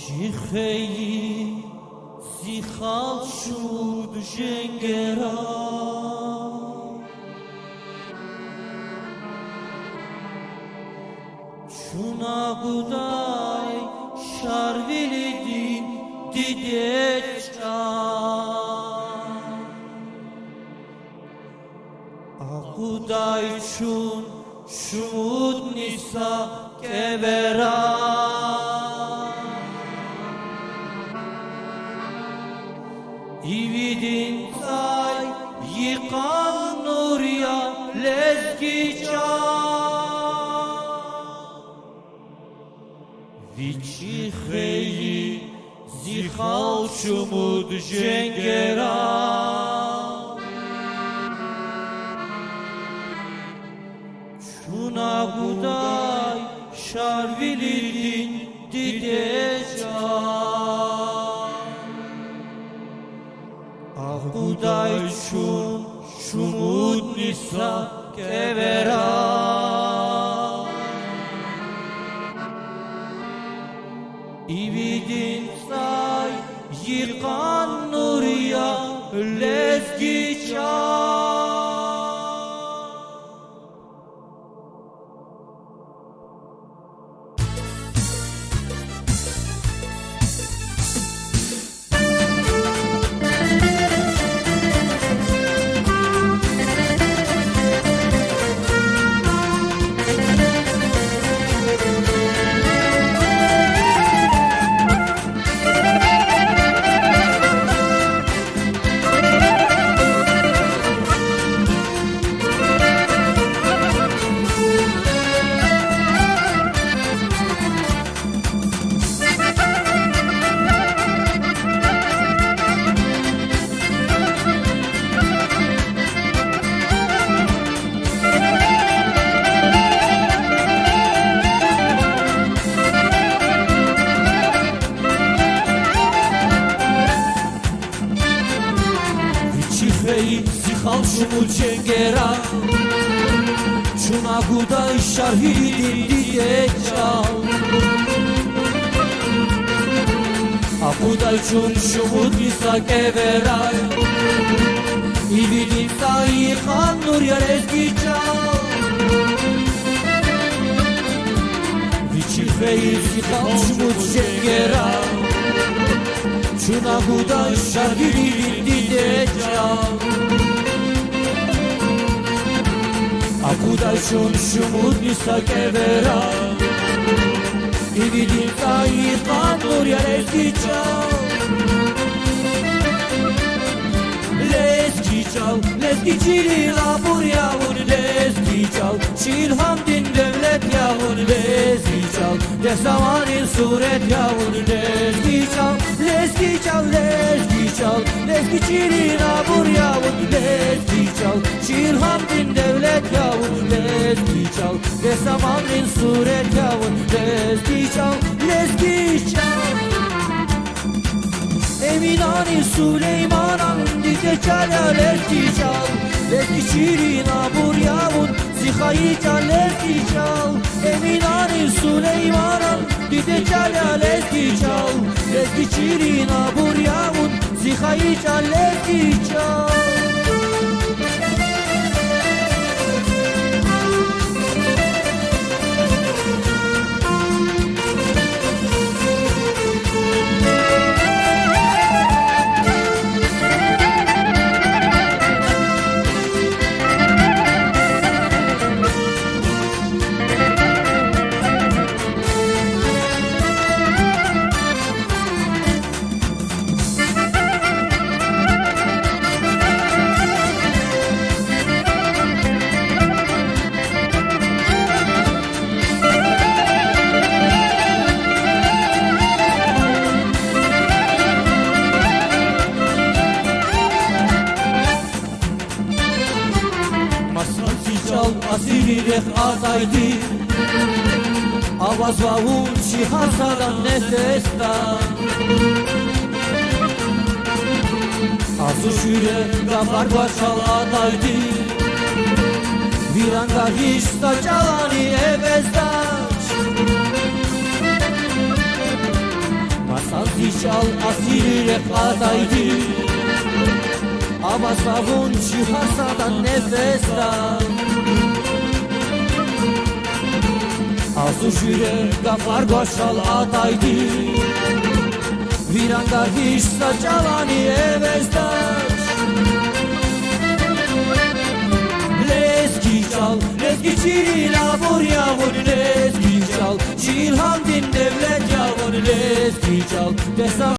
Чихеи зихал шуд жеңгера Чуна гудай шарвилидин дидечка Агудай чун шуд ниса кевера İvidin say yıkan nurya lezgica Viчихeyi zihal şumud jengera Şuna guday şarvilidin dideca Agudai shun shumud nisa kevera Ividin say yıkan nuriya lezgica Zihal şumud jengera Çuna guday şarhidin dideca Aguday çun şumud nisa kevera İvidin say yıkan nurya lezgica Viчихeyi zihal şumud jengera Çuna guday şarhidin dideca Agudai shun shumud nisa kevera Ividin say yıkan nurya lezgica Lezgica, lezgicili labur yavun lezgica Şilhamdin devlet yavun lezgica Desamanin suret yavun lezgica Lezgica, lezgica, lezgicili labur yavun lezgica Şilhamdin devlet yavun lezgica Desamanin suret yavun lezgica Lezgica Eminani Süleymanan dideca lezgica Lezgicili labur yavun zihayca lezgica Eminani Süleymanan dideca lezgica Lezgicili labur yavun zihayca lezgica Asirek azaydi Avaz vavun şihasadan nefestan Arzu şüre gafar başal adaydi Viranga hiç saçalani evezdaş Sazıçal asiri rekataydı Ama savun çıkarsadan nefesten Azu şüre gafar goşal ataydı Viranga hiç saçalani evezdaş Leski çal, leski çiri labur yavur Leski çal, çil hamdin devlet yavur Leski çal, desam